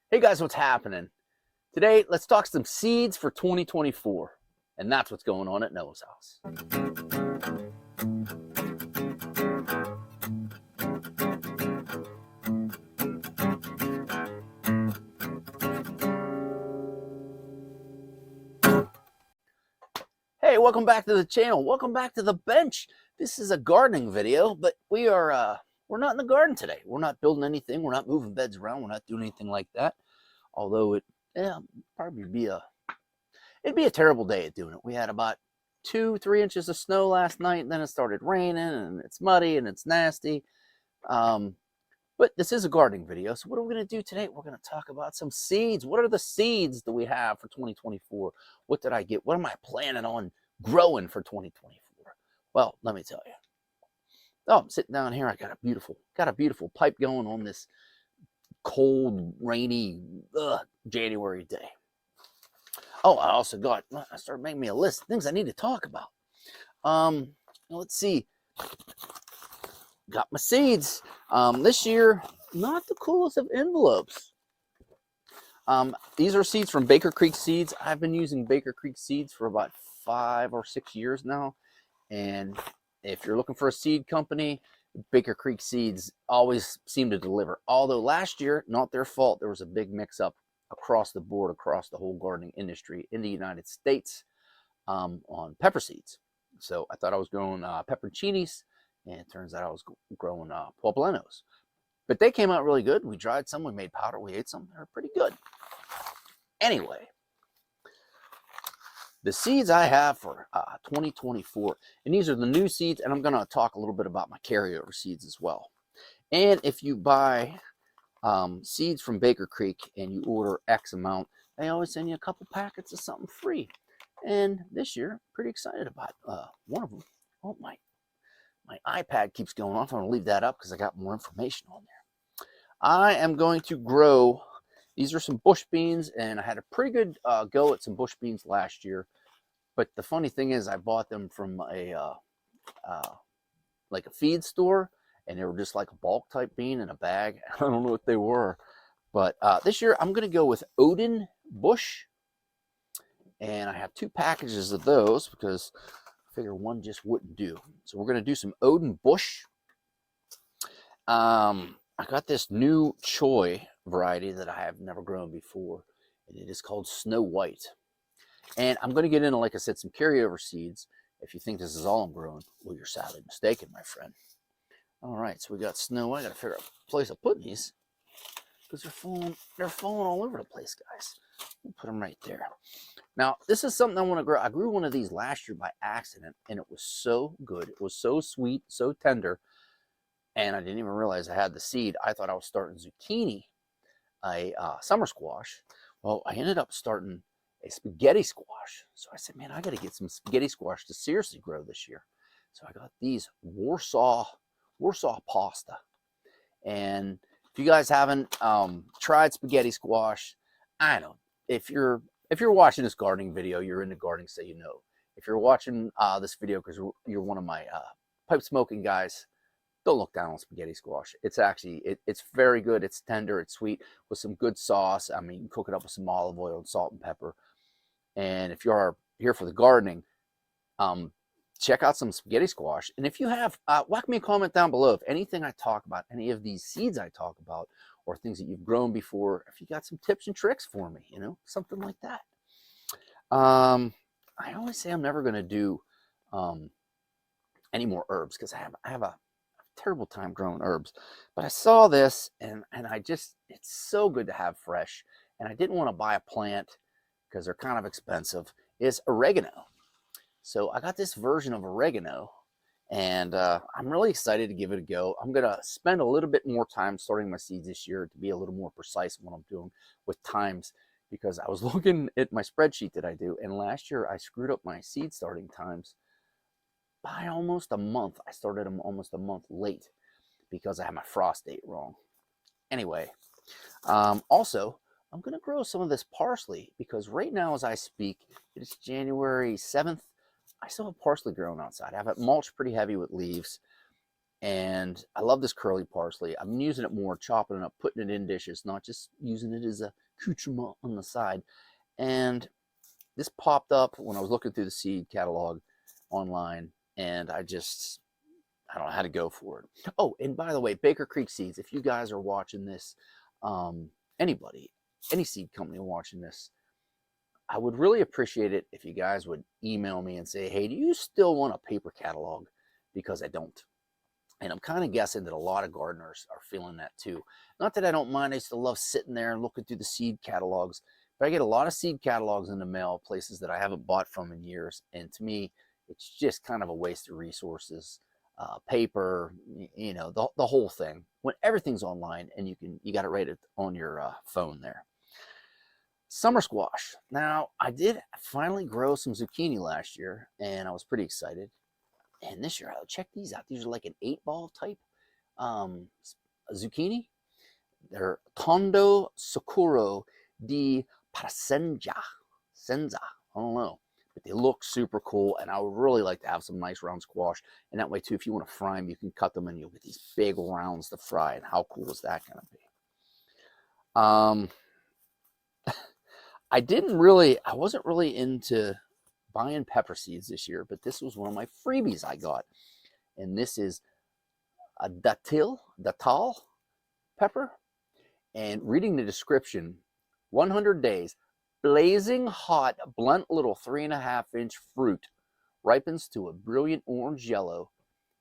Hey guys, what's happening? Today, let's talk some seeds for 2024. And that's what's going on at Noah's house. Hey, welcome back to the channel. Welcome back to the bench. This is a gardening video, but we're not in the garden today. We're not building anything. We're not moving beds around. We're not doing anything like that. Although it'd be a terrible day at doing it. We had about 2-3 inches of snow last night, and then it started raining, and it's muddy and it's nasty. But this is a gardening video, so what are we going to do today? We're going to talk about some seeds. What are the seeds that we have for 2024? What did I get? What am I planning on growing for 2024? Well, let me tell you. Oh, I'm sitting down here. I got a beautiful pipe going on this cold, rainy January day. Oh, I started making me a list of things I need to talk about. Let's see. Got my seeds. This year, not the coolest of envelopes. These are seeds from Baker Creek Seeds. I've been using Baker Creek Seeds for about 5 or 6 years now. And if you're looking for a seed company, Baker Creek Seeds always seem to deliver. Although last year, not their fault, there was a big mix-up across the board, across the whole gardening industry in the United States on pepper seeds. So I thought I was growing pepperoncinis, and it turns out I was growing poblanos. But they came out really good. We dried some, we made powder, we ate some. They were pretty good. Anyway, the seeds I have for 2024, and these are the new seeds, and I'm going to talk a little bit about my carryover seeds as well. And if you buy seeds from Baker Creek and you order X amount, they always send you a couple packets of something free. And this year, pretty excited about one of them. Oh, my iPad keeps going off. I'm going to leave that up because I got more information on there. I am going to grow, these are some bush beans, and I had a pretty good go at some bush beans last year. But the funny thing is I bought them from like a feed store, and they were just like a bulk type bean in a bag. I don't know what they were. But this year I'm going to go with Odin Bush. And I have 2 packages of those because I figure one just wouldn't do. So we're going to do some Odin Bush. I got this new Choi variety that I have never grown before. And it is called Snow White. And I'm going to get into, like I said, some carryover seeds. If you think this is all I'm growing, well, you're sadly mistaken, my friend. All right, so we got Snow White. I got to figure out a place of putting these because they're falling all over the place, guys. We'll put them right there. Now, this is something I want to grow. I grew one of these last year by accident, and it was so good. It was so sweet, so tender, and I didn't even realize I had the seed. I thought I was starting zucchini, a summer squash. Well, I ended up starting a spaghetti squash. So I said, man, I got to get some spaghetti squash to seriously grow this year. So I got these Warsaw pasta. And if you guys haven't tried spaghetti squash, I don't know. If you're watching this gardening video, you're into gardening, so you know. If you're watching this video because you're one of my pipe smoking guys, don't look down on spaghetti squash. It's actually, it's very good. It's tender, it's sweet, with some good sauce. I mean, you can cook it up with some olive oil and salt and pepper. And if you're here for the gardening, check out some spaghetti squash. And if you have, whack me a comment down below if anything I talk about, any of these seeds I talk about, or things that you've grown before, if you got some tips and tricks for me, you know, something like that. I always say I'm never going to do any more herbs because I have a terrible time growing herbs. But I saw this, and I just, it's so good to have fresh. And I didn't want to buy a plant because they're kind of expensive. Is oregano. So I got this version of oregano, and I'm really excited to give it a go. I'm going to spend a little bit more time starting my seeds this year to be a little more precise in what I'm doing with times, because I was looking at my spreadsheet that I do, and last year I screwed up my seed starting times by almost a month. I started them almost a month late because I had my frost date wrong. Anyway, also, I'm going to grow some of this parsley because right now as I speak, it's January 7th. I still have parsley growing outside. I have it mulched pretty heavy with leaves. And I love this curly parsley. I'm using it more, chopping it up, putting it in dishes, not just using it as a accoutrement on the side. And this popped up when I was looking through the seed catalog online, and I don't know how to go for it. Oh, and by the way, Baker Creek Seeds, if you guys are watching this, anybody, any seed company watching this, I would really appreciate it if you guys would email me and say, hey, do you still want a paper catalog? Because I don't. And I'm kind of guessing that a lot of gardeners are feeling that too. Not that I don't mind. I still love sitting there and looking through the seed catalogs. But I get a lot of seed catalogs in the mail, places that I haven't bought from in years. And to me, it's just kind of a waste of resources. Paper, you know, the whole thing. When everything's online and you got it right on your phone there. Summer squash. Now, I did finally grow some zucchini last year, and I was pretty excited. And this year, I'll check these out. These are like an 8-ball type zucchini. They're Tondo Socorro di Pasenza. Senza. I don't know. But they look super cool, and I would really like to have some nice round squash. And that way, too, if you want to fry them, you can cut them, and you'll get these big rounds to fry. And how cool is that going to be? I wasn't really into buying pepper seeds this year, but this was one of my freebies I got. And this is a datil pepper. And reading the description, 100 days, blazing hot, blunt little 3.5-inch fruit, ripens to a brilliant orange yellow,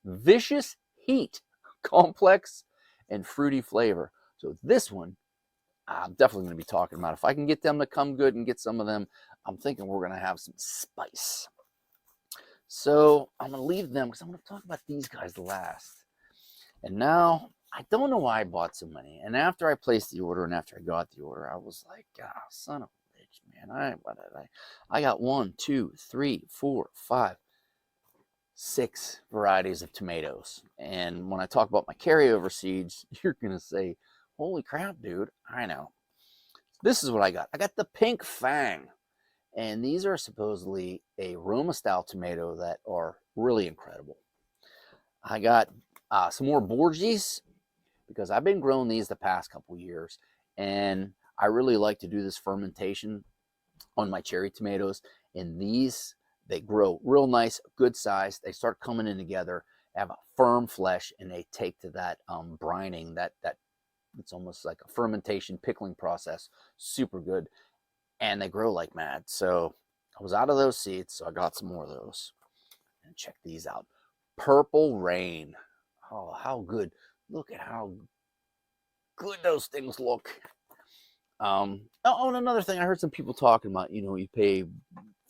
vicious heat, complex and fruity flavor. So this one, I'm definitely going to be talking about. If I can get them to come good and get some of them, I'm thinking we're going to have some spice. So I'm going to leave them because I'm going to talk about these guys last. And now, I don't know why I bought so many. And after I placed the order and after I got the order, I was like, oh, son of a bitch, man. I got 1, 2, 3, 4, 5, 6 varieties of tomatoes. And when I talk about my carryover seeds, you're going to say, holy crap, dude. I know. This is what I got. I got the Pink Fang. And these are supposedly a Roma style tomato that are really incredible. I got some more Borgies because I've been growing these the past couple years. And I really like to do this fermentation on my cherry tomatoes. And these, they grow real nice, good size. They start coming in together, have a firm flesh, and they take to that brining, that it's almost like a fermentation pickling process. Super good. And they grow like mad. So I was out of those seeds, so I got some more of those. And check these out. Purple Rain. Oh, how good. Look at how good those things look. Oh, and another thing, I heard some people talking about, you pay $4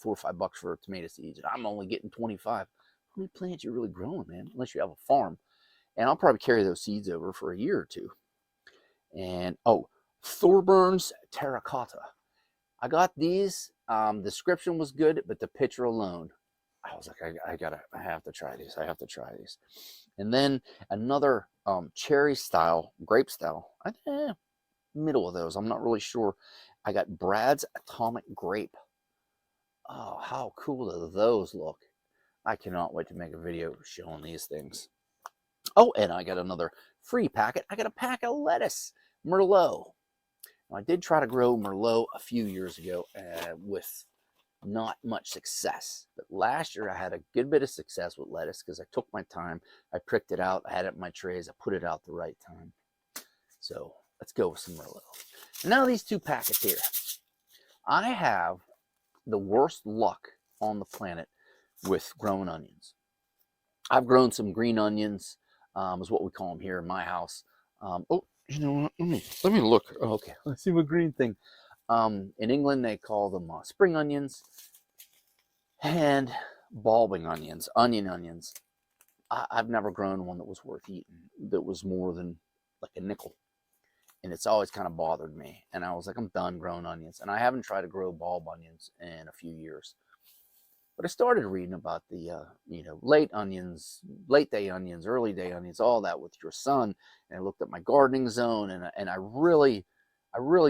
or $5 for tomato seeds, and I'm only getting 25. How many plants you really growing, man? Unless you have a farm. And I'll probably carry those seeds over for a year or two. And, Thorburns Terracotta. I got these. Description was good, but the picture alone, I was like, I have to try these. I have to try these. And then another cherry style, grape style. Middle of those. I'm not really sure. I got Brad's Atomic Grape. Oh, how cool do those look? I cannot wait to make a video showing these things. Oh, and I got another free packet. I got a pack of lettuce, Merlot. Now, I did try to grow Merlot a few years ago with not much success. But last year I had a good bit of success with lettuce because I took my time. I pricked it out. I had it in my trays. I put it out the right time. So let's go with some Merlot. Now these 2 packets here. I have the worst luck on the planet with growing onions. I've grown some green onions, is what we call them here in my house. You know what? Let me look. Oh, okay, let's see what green thing. In England, they call them spring onions and bulbing onions, onions. I've never grown one that was worth eating, that was more than like a nickel. And it's always kind of bothered me. And I was like, I'm done growing onions. And I haven't tried to grow bulb onions in a few years. But I started reading about the, late onions, late day onions, early day onions, all that with your son. And I looked at my gardening zone, and I really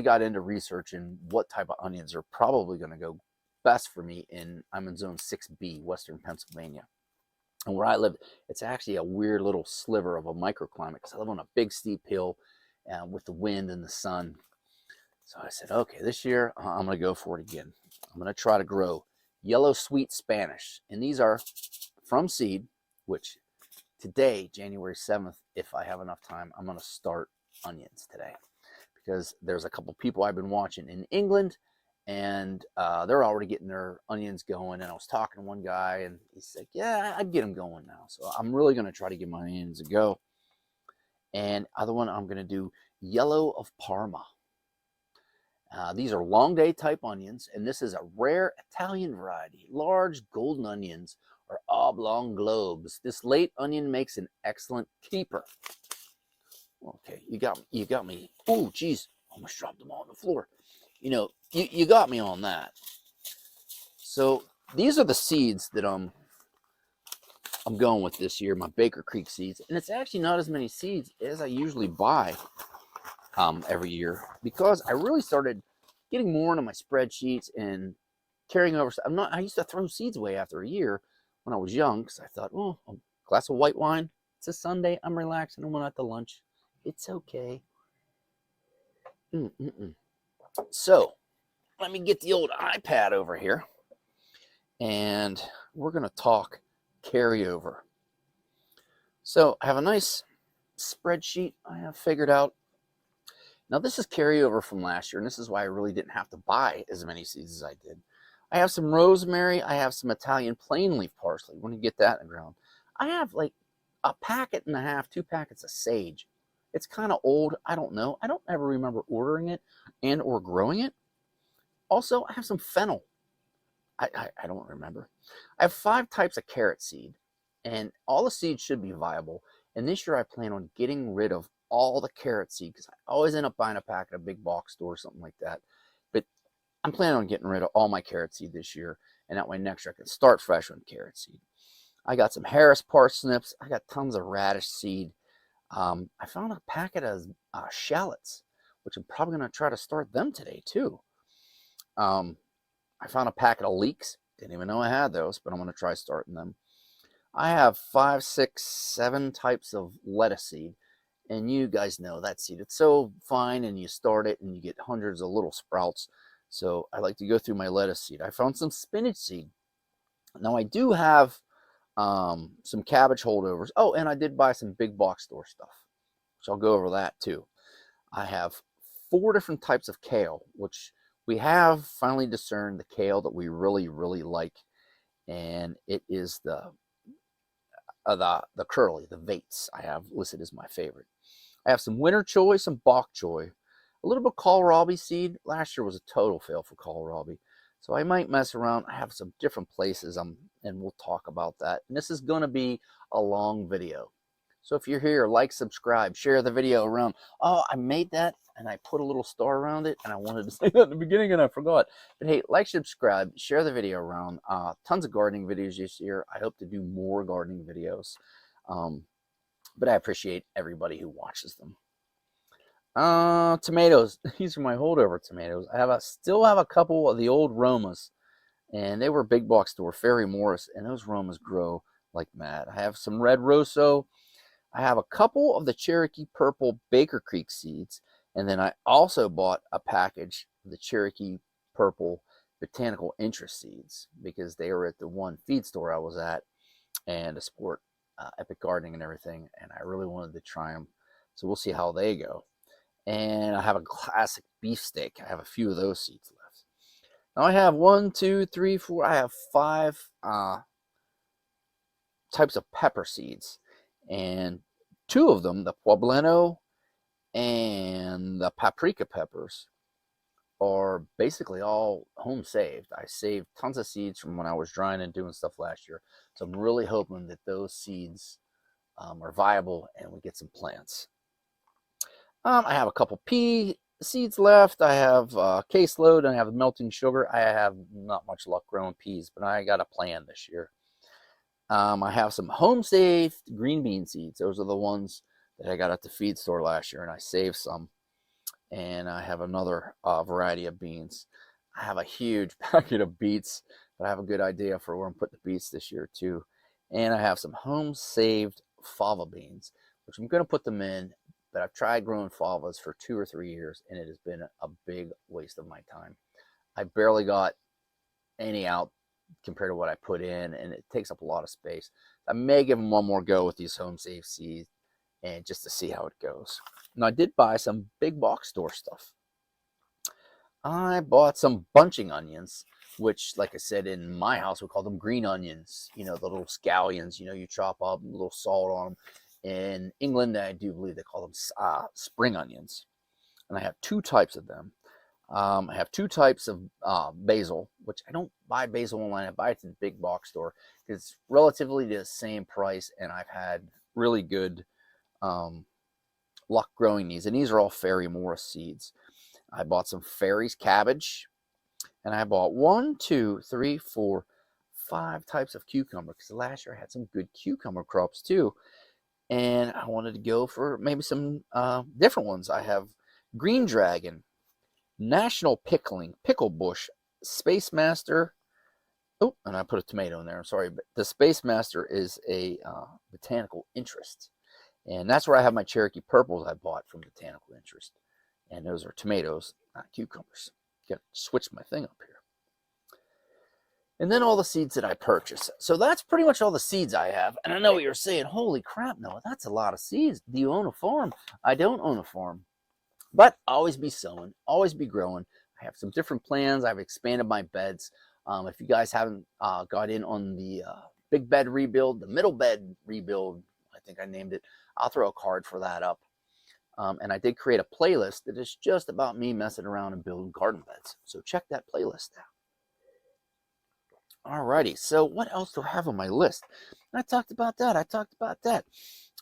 got into researching what type of onions are probably going to go best for me. I'm in zone 6B, Western Pennsylvania. And where I live, it's actually a weird little sliver of a microclimate because I live on a big steep hill with the wind and the sun. So I said, okay, this year I'm going to go for it again. I'm going to try to grow yellow sweet Spanish. And these are from seed, which today, January 7th, if I have enough time, I'm going to start onions today. Because there's a couple people I've been watching in England, and they're already getting their onions going. And I was talking to one guy, and he's like, yeah, I'd get them going now. So I'm really going to try to get my onions a go. And other one, I'm going to do yellow of Parma. These are long day type onions, and this is a rare Italian variety. Large golden onions are oblong globes. This late onion makes an excellent keeper. Okay, you got me. Oh, geez, almost dropped them all on the floor. You know, you got me on that. So these are the seeds that I'm going with this year, my Baker Creek seeds, and it's actually not as many seeds as I usually buy every year, because I really started getting more into my spreadsheets and carrying over. I used to throw seeds away after a year when I was young, because I thought, oh, a glass of white wine, it's a Sunday, I'm relaxing, I went out to lunch, it's okay. So let me get the old iPad over here, and we're going to talk carryover. So I have a nice spreadsheet I have figured out. Now this is carryover from last year, and this is why I really didn't have to buy as many seeds as I did. I have some rosemary. I have some Italian plain leaf parsley. When you get that in the ground, I have like a packet and a half, 2 packets of sage. It's kind of old. I don't know. I don't ever remember ordering it and or growing it. Also, I have some fennel. I don't remember. I have 5 types of carrot seed, and all the seeds should be viable. And this year I plan on getting rid of all the carrot seed, because I always end up buying a packet at a big box store or something like that. But I'm planning on getting rid of all my carrot seed this year, and that way next year I can start fresh on carrot seed. I got some Harris parsnips. I got tons of radish seed. I found a packet of shallots, which I'm probably going to try to start them today too. I found a packet of leeks. Didn't even know I had those, but I'm going to try starting them. I have 5, 6, 7 types of lettuce seed. And you guys know that seed. It's so fine, and you start it and you get hundreds of little sprouts. So I like to go through my lettuce seed. I found some spinach seed. Now I do have some cabbage holdovers. Oh, and I did buy some big box store stuff. So I'll go over that too. I have 4 different types of kale, which we have finally discerned the kale that we really, really like. And it is the curly, the Vates, I have listed as my favorite. I have some winter choy, some bok choy, a little bit of kohlrabi seed. Last year was a total fail for kohlrabi, so I might mess around. I have some different places, and we'll talk about that. And this is going to be a long video, so if you're here, like, subscribe, share the video around. Oh, I made that, and I put a little star around it, and I wanted to say that in the beginning, and I forgot. But hey, like, subscribe, share the video around. Tons of gardening videos this year. I hope to do more gardening videos. But I appreciate everybody who watches them. Tomatoes. These are my holdover tomatoes. I still have a couple of the old Romas, and they were big box store, Ferry Morris, and those Romas grow like mad. I have some red Rosso. I have a couple of the Cherokee Purple Baker Creek seeds, and then I also bought a package of the Cherokee Purple Botanical Interest seeds, because they were at the one feed store I was at, and to support Epic Gardening and everything, and I really wanted to try them. So we'll see how they go. And I have a classic beefsteak. I have a few of those seeds left. Now I have 1, 2, 3, 4. I have 5 types of pepper seeds, and 2 of them, the Poblano and the paprika peppers, are basically all home saved. I saved tons of seeds from when I was drying and doing stuff last year. So I'm really hoping that those seeds are viable and we get some plants. I have a couple pea seeds left. I have caseload, and I have melting sugar. I have not much luck growing peas, but I got a plan this year. I have some home saved green bean seeds. Those are the ones that I got at the feed store last year, and I saved some. And I have another variety of beans. I have a huge packet of beets, but I have a good idea for where I'm putting the beets this year too. And I have some home-saved fava beans, which I'm going to put them in, but I've tried growing favas for 2 or 3 years, and it has been a big waste of my time. I barely got any out compared to what I put in, and it takes up a lot of space. I may give them one more go with these home-saved seeds, and just to see how it goes. Now, I did buy some big box store stuff. I bought some bunching onions, which, like I said, in my house, we call them green onions. You know, the little scallions, you know, you chop up, a little salt on them. In England, I do believe they call them spring onions. And I have 2 types of them. I have 2 types of basil, which I don't buy basil online. I buy it at the big box store. It's relatively the same price, and I've had really good luck growing these. And these are all Fairy Morris seeds. I bought some Fairy's cabbage, and I bought 1, 2, 3, 4, 5 types of cucumber, because last year I had some good cucumber crops too. And I wanted to go for maybe some different ones. I have Green Dragon, National Pickling, Pickle Bush, Space Master. Oh, and I put a tomato in there. I'm sorry, but the Space Master is a botanical interest. And that's where I have my Cherokee Purples I bought from Botanical Interest. And those are tomatoes, not cucumbers. Got to switch my thing up here. And then all the seeds that I purchased. So that's pretty much all the seeds I have. And I know what you're saying. Holy crap, Noah, that's a lot of seeds. Do you own a farm? I don't own a farm. But always be sowing, always be growing. I have some different plans. I've expanded my beds. If you guys haven't got in on the big bed rebuild, the middle bed rebuild, I think I named it, I'll throw a card for that up. And I did create a playlist that is just about me messing around and building garden beds. So check that playlist out. Alrighty, so what else do I have on my list? I talked about that.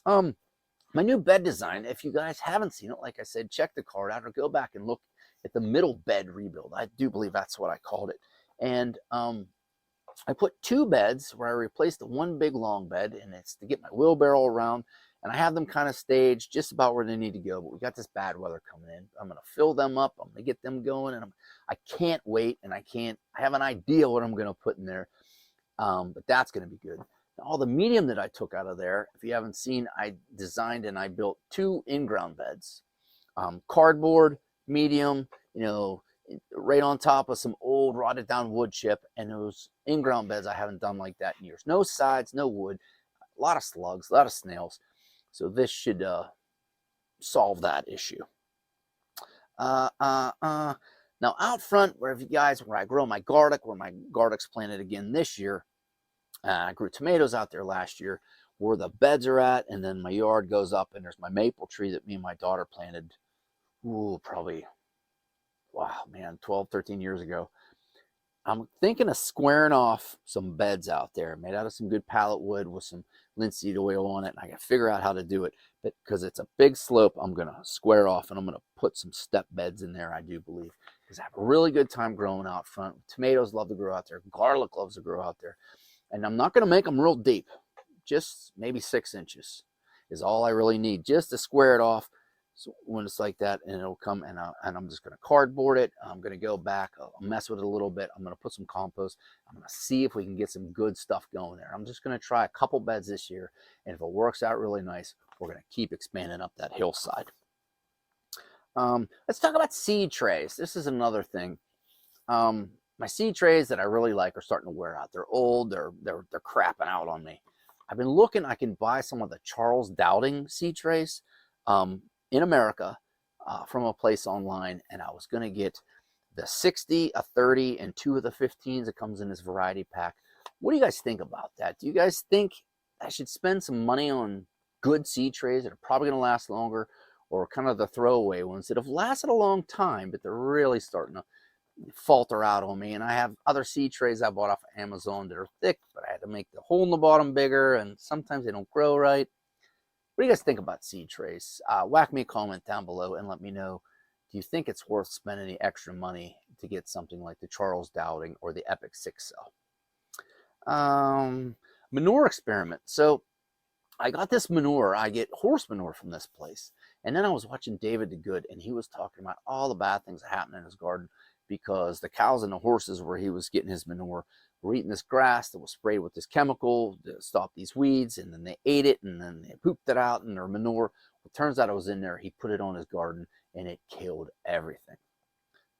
My new bed design, if you guys haven't seen it, like I said, check the card out or go back and look at the middle bed rebuild. I do believe that's what I called it. And I put 2 beds where I replaced the one big long bed, and it's to get my wheelbarrow around. And I have them kind of staged just about where they need to go. But we got this bad weather coming in. I'm going to fill them up. I'm going to get them going. And I can't wait. And I have an idea what I'm going to put in there. But that's going to be good. Now, all the medium that I took out of there, if you haven't seen, I designed and I built 2 in-ground beds. Cardboard, medium, you know, right on top of some old rotted down wood chip. And those in-ground beds, I haven't done like that in years. No sides, no wood, a lot of slugs, a lot of snails. So this should solve that issue. Now out front, where I grow my garlic, where my garlic's planted again this year. I grew tomatoes out there last year, where the beds are at, and then my yard goes up, and there's my maple tree that me and my daughter planted, probably, 12, 13 years ago. I'm thinking of squaring off some beds out there, made out of some good pallet wood with some linseed oil on it. And I can figure out how to do it. But because it's a big slope, I'm going to square off and I'm going to put some step beds in there, I do believe. Because I have a really good time growing out front. Tomatoes love to grow out there. Garlic loves to grow out there. And I'm not going to make them real deep. Just maybe 6 inches is all I really need, just to square it off. So when it's like that, and it'll come, and I'm just going to cardboard it. I'm going to go back, I'll mess with it a little bit. I'm going to put some compost. I'm going to see if we can get some good stuff going there. I'm just going to try a couple beds this year, and if it works out really nice, we're going to keep expanding up that hillside. Let's talk about seed trays. This is another thing. My seed trays that I really like are starting to wear out. They're old. They're crapping out on me. I've been looking. I can buy some of the Charles Dowding seed trays in America from a place online, and I was going to get the 60, a 30, and 2 of the 15s that comes in this variety pack. What do you guys think about that? Do you guys think I should spend some money on good seed trays that are probably going to last longer, or kind of the throwaway ones that have lasted a long time, but they're really starting to falter out on me? And I have other seed trays I bought off of Amazon that are thick, but I had to make the hole in the bottom bigger, and sometimes they don't grow right. What do you guys think about seed trays? Whack me a comment down below and let me know. Do you think it's worth spending the extra money to get something like the Charles Dowding or the Epic 6 Cell? Manure experiment. So I got this manure. I get horse manure from this place. And then I was watching David the Good, and he was talking about all the bad things that happened in his garden because the cows and the horses where he was getting his manure were eating this grass that was sprayed with this chemical to stop these weeds, and then they ate it, and then they pooped it out in their manure. It turns out it was in there. He put it on his garden, and it killed everything.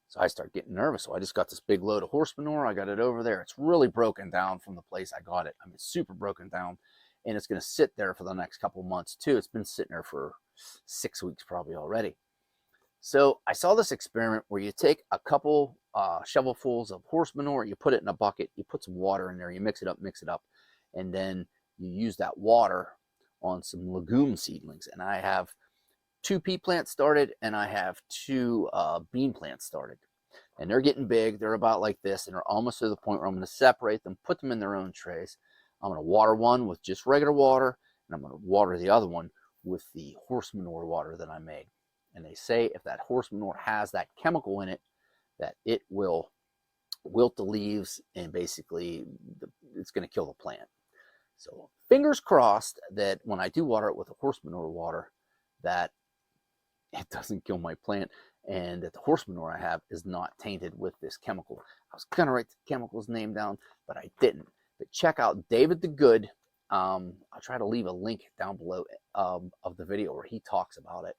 So I start getting nervous. So I just got this big load of horse manure. I got it over there. It's really broken down from the place I got it. I mean, it's super broken down, and it's going to sit there for the next couple months too. It's been sitting there for 6 weeks probably already. So I saw this experiment where you take a couple shovelfuls of horse manure, you put it in a bucket, you put some water in there, you mix it up, and then you use that water on some legume seedlings. And I have 2 pea plants started, and I have 2 bean plants started. And they're getting big. They're about like this, and they're almost to the point where I'm going to separate them, put them in their own trays. I'm going to water one with just regular water, and I'm going to water the other one with the horse manure water that I made. And they say if that horse manure has that chemical in it, that it will wilt the leaves, and basically it's going to kill the plant. So fingers crossed that when I do water it with the horse manure water, that it doesn't kill my plant, and that the horse manure I have is not tainted with this chemical. I was going to write the chemical's name down, but I didn't. But check out David the Good. I'll try to leave a link down below of the video where he talks about it.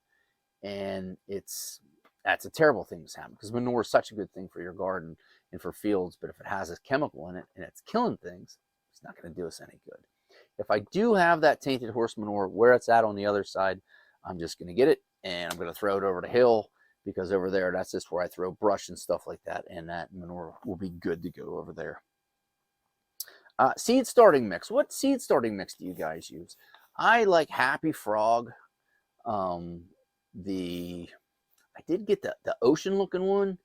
And that's a terrible thing that's happened, because manure is such a good thing for your garden and for fields, but if it has this chemical in it and it's killing things, it's not going to do us any good. If I do have that tainted horse manure where it's at on the other side, I'm just going to get it and I'm going to throw it over the hill, because over there, that's just where I throw brush and stuff like that, and that manure will be good to go over there. Seed starting mix. What seed starting mix do you guys use? I like Happy Frog. I did get the ocean looking one,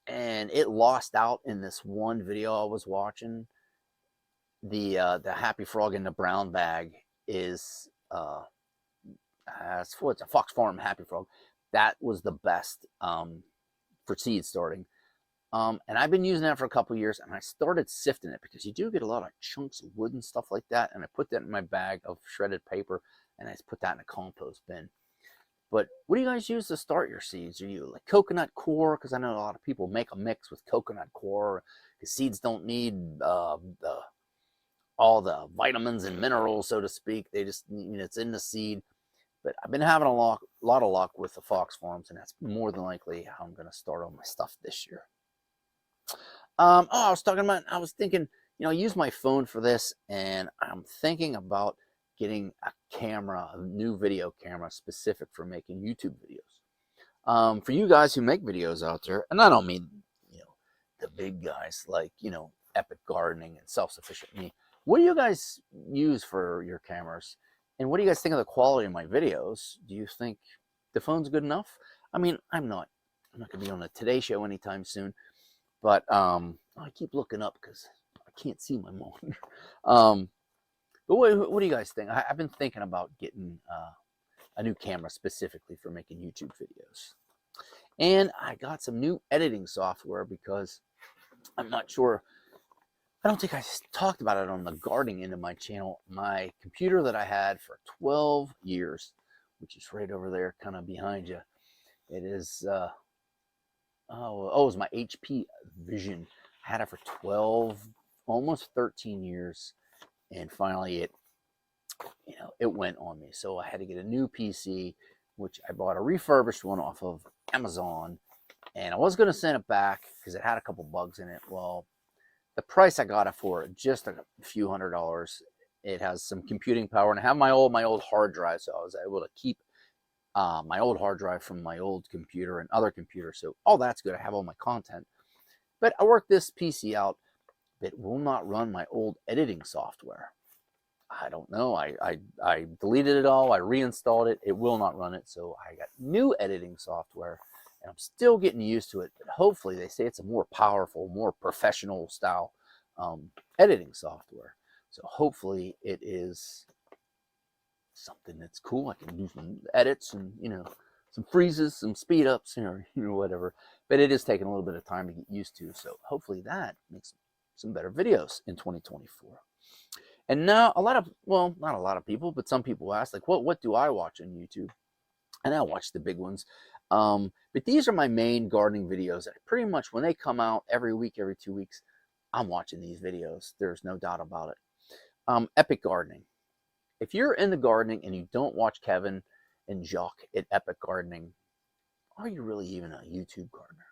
and it lost out in this one video I was watching. The Happy Frog in the brown bag is it's a Fox Farm Happy Frog. That was the best for seed starting. And I've been using that for a couple years, and I started sifting it because you do get a lot of chunks of wood and stuff like that. And I put that in my bag of shredded paper, and I just put that in a compost bin. But what do you guys use to start your seeds? Are you like coconut coir? Because I know a lot of people make a mix with coconut coir, because seeds don't need all the vitamins and minerals, so to speak. They just, it's in the seed. But I've been having a lot of luck with the Fox Farms, and that's more than likely how I'm going to start all my stuff this year. I was thinking, I use my phone for this, and I'm thinking about getting a new video camera specific for making YouTube videos. For you guys who make videos out there, and I don't mean, the big guys like, Epic Gardening and Self-Sufficient Me. What do you guys use for your cameras? And what do you guys think of the quality of my videos? Do you think the phone's good enough? I mean, I'm not going to be on a Today Show anytime soon, but I keep looking up because I can't see my monitor. But what do you guys think? I've been thinking about getting a new camera specifically for making YouTube videos. And I got some new editing software because I'm not sure. I don't think I talked about it on the gardening end of my channel. My computer that I had for 12 years, which is right over there, kind of behind you. It is, it was my HP Vision. I had it for 12, almost 13 years. And finally it went on me. So I had to get a new PC, which I bought a refurbished one off of Amazon. And I was going to send it back because it had a couple bugs in it. Well, the price I got it for, just a few $100s. It has some computing power, and I have my old hard drive, so I was able to keep my old hard drive from my old computer and other computers. So all that's good. I have all my content. But I worked this PC out. It will not run my old editing software. I don't know. I deleted it all. I reinstalled it. It will not run it. So I got new editing software. And I'm still getting used to it, but hopefully they say it's a more powerful, more professional style editing software. So hopefully it is something that's cool. I can do some edits and, some freezes, some speed ups, or whatever. But it is taking a little bit of time to get used to. So hopefully that makes some better videos in 2024. And now not a lot of people, but some people ask, like, what do I watch on YouTube? and I watch the big ones. But these are my main gardening videos. Pretty much when they come out every week, every 2 weeks, I'm watching these videos. There's no doubt about it. Epic Gardening. If you're into gardening and you don't watch Kevin and Jacques at Epic Gardening, are you really even a YouTube gardener?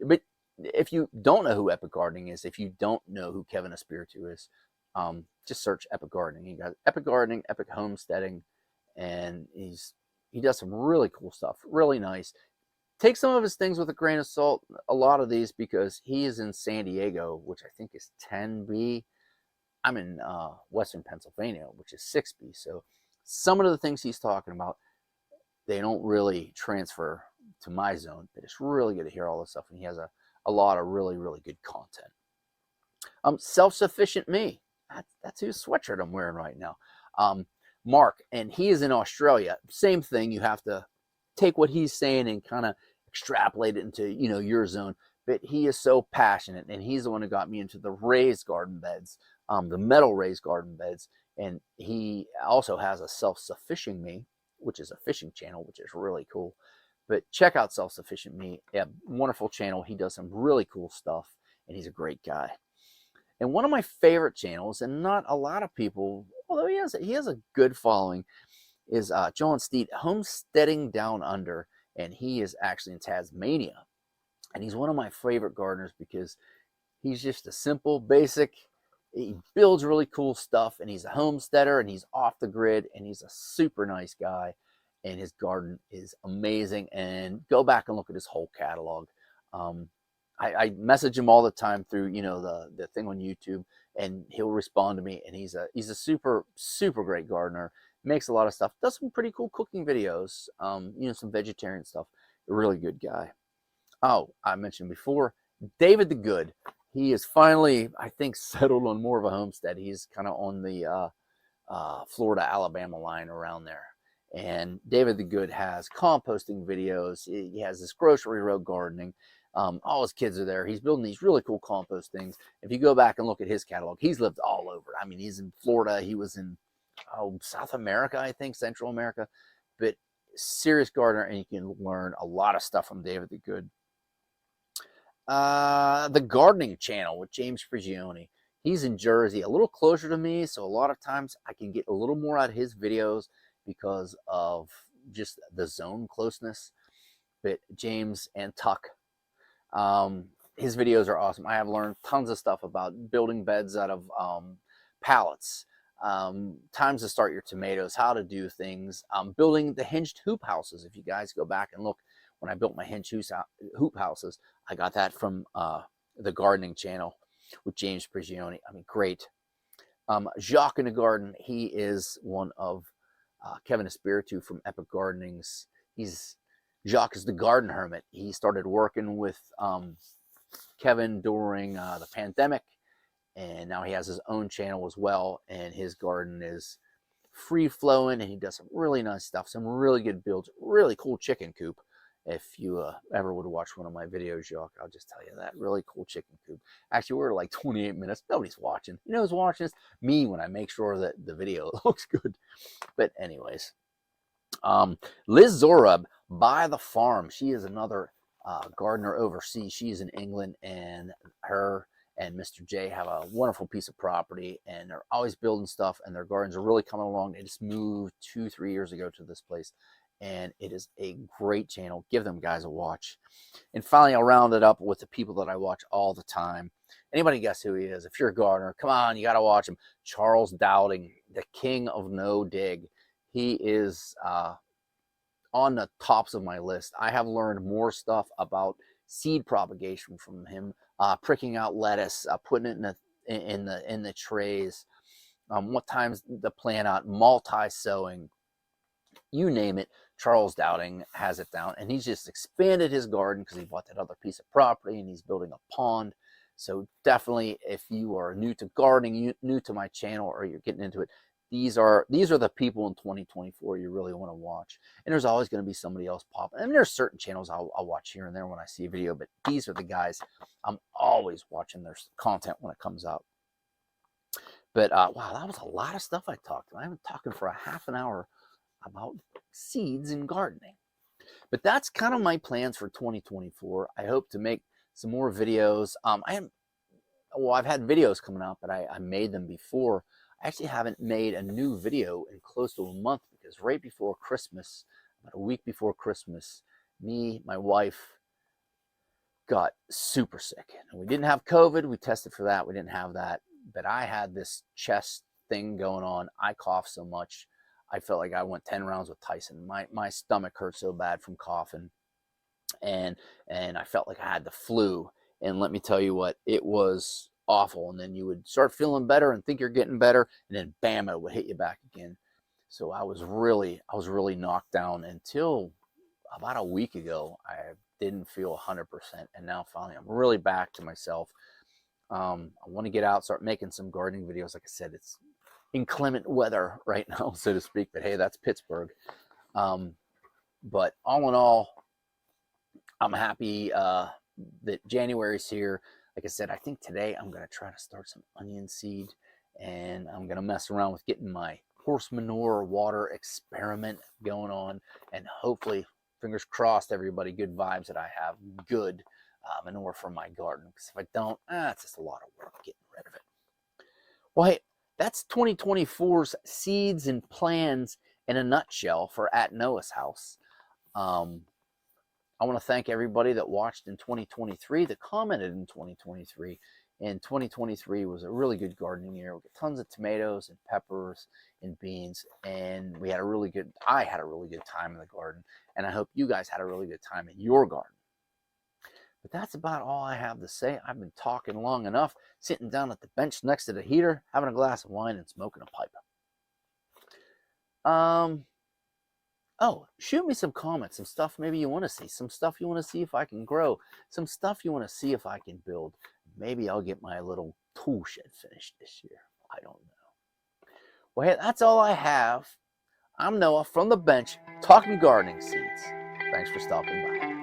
But if you don't know who Epic Gardening is, if you don't know who Kevin Espiritu is, just search Epic Gardening. You got Epic Gardening, Epic Homesteading, and he does some really cool stuff, really nice. Take some of his things with a grain of salt, a lot of these, because he is in San Diego, which I think is 10B. I'm in Western Pennsylvania, which is 6B. So some of the things he's talking about, they don't really transfer to my zone, but it's really good to hear all this stuff. And he has a lot of really, really good content. Self-Sufficient Me. That's whose sweatshirt I'm wearing right now. Mark, and he is in Australia. Same thing. You have to take what he's saying and kind of extrapolate it into, your zone. But he is so passionate, and he's the one who got me into the raised garden beds, the metal raised garden beds. And he also has a Self-Sufficient Me, which is a fishing channel, which is really cool. But check out Self-Sufficient Me. Yeah, wonderful channel. He does some really cool stuff, and he's a great guy. And one of my favorite channels, and not a lot of people, although he has a good following, is John Steed, Homesteading Downunder, and he is actually in Tasmania. And he's one of my favorite gardeners because he's just a simple, basic, he builds really cool stuff, and he's a homesteader, and he's off the grid, and he's a super nice guy, and his garden is amazing. And go back and look at his whole catalog. I message him all the time through, the thing on YouTube, and he'll respond to me. And he's a super, super great gardener. Makes a lot of stuff. Does some pretty cool cooking videos. Some vegetarian stuff. A really good guy. Oh, I mentioned before, David the Good. He is finally, I think, settled on more of a homestead. He's kind of on the Florida, Alabama line around there. And David the Good has composting videos. He has this grocery road gardening. All his kids are there. He's building these really cool compost things. If you go back and look at his catalog, he's lived all over. I mean, he's in Florida. He was in South America, I think, Central America. But serious gardener, and you can learn a lot of stuff from David the Good. The Gardening Channel with James Prigioni. He's in Jersey, a little closer to me, so a lot of times I can get a little more out of his videos because of just the zone closeness. But James and Tuck, his videos are awesome. I have learned tons of stuff about building beds out of pallets, times to start your tomatoes, how to do things, building the hinged hoop houses. If you guys go back and look, when I built my hinged hoop houses, I got that from the Gardening Channel with James Prigioni. I mean, great. Jacques in the Garden, he is one of Kevin Espiritu from Epic Gardening's. Jacques is the garden hermit. He started working with Kevin during the pandemic, and now he has his own channel as well, and his garden is free flowing, and he does some really nice stuff, some really good builds, really cool chicken coop. If you ever would watch one of my videos, Jacques, I'll just tell you that. Really cool chicken coop. Actually, we're like 28 minutes. Nobody's watching. You know who's watching this? Me, when I make sure that the video looks good. But anyways, Liz Zorab, By the Farm. She is another gardener overseas. She's in England, and her and Mr. J have a wonderful piece of property, and they're always building stuff, and their gardens are really coming along. They just moved 2-3 years ago to this place, and it is a great channel. Give them guys a watch. And finally, I'll round it up with the people that I watch all the time. Anybody guess who he is? If you're a gardener, come on, you got to watch him. Charles Dowding, the king of no dig. He is on the tops of my list. I have learned more stuff about seed propagation from him, pricking out lettuce, putting it in the trays, what times to plant out, multi-sowing, you name it. Charles Dowding has it down, and he's just expanded his garden because he bought that other piece of property, and he's building a pond. So definitely, if you are new to gardening, new to my channel, or you're getting into it, these are the people in 2024 you really want to watch. And there's always going to be somebody else popping. I mean, there's certain channels I'll watch here and there when I see a video, but these are the guys I'm always watching their content when it comes out. But wow, that was a lot of stuff I talked. I've been talking for a half an hour. about seeds and gardening. But that's kind of my plans for 2024. I hope to make some more videos. I've had videos coming out, but I made them before. I actually haven't made a new video in close to a month because right before Christmas, about a week before Christmas, my wife got super sick. And we didn't have COVID. We tested for that. We didn't have that. But I had this chest thing going on. I coughed so much. I felt like I went 10 rounds with Tyson. My stomach hurt so bad from coughing. And I felt like I had the flu. And let me tell you what, it was awful. And then you would start feeling better and think you're getting better, and then bam, it would hit you back again. So I was really knocked down until about a week ago. I didn't feel 100%, and now finally I'm really back to myself. I want to get out, start making some gardening videos. Like I said, it's inclement weather right now, so to speak, but hey, that's Pittsburgh. But all in all, I'm happy that January's here. Like I said, I think today I'm going to try to start some onion seed, and I'm going to mess around with getting my horse manure water experiment going on, and hopefully, fingers crossed, everybody, good vibes that I have good manure for my garden. Because if I don't, it's just a lot of work getting rid of it. Well, hey, that's 2024's seeds and plans in a nutshell for At Noah's House. I want to thank everybody that watched in 2023, that commented in 2023. And 2023 was a really good gardening year. We got tons of tomatoes and peppers and beans, and I had a really good time in the garden, and I hope you guys had a really good time in your garden. But that's about all I have to say. I've been talking long enough, sitting down at the bench next to the heater, having a glass of wine and smoking a pipe. Oh, shoot me some comments, some stuff maybe you want to see, some stuff you want to see if I can grow, some stuff you want to see if I can build. Maybe I'll get my little tool shed finished this year. I don't know. Well, hey, that's all I have. I'm Noah from the bench, talking gardening seeds. Thanks for stopping by.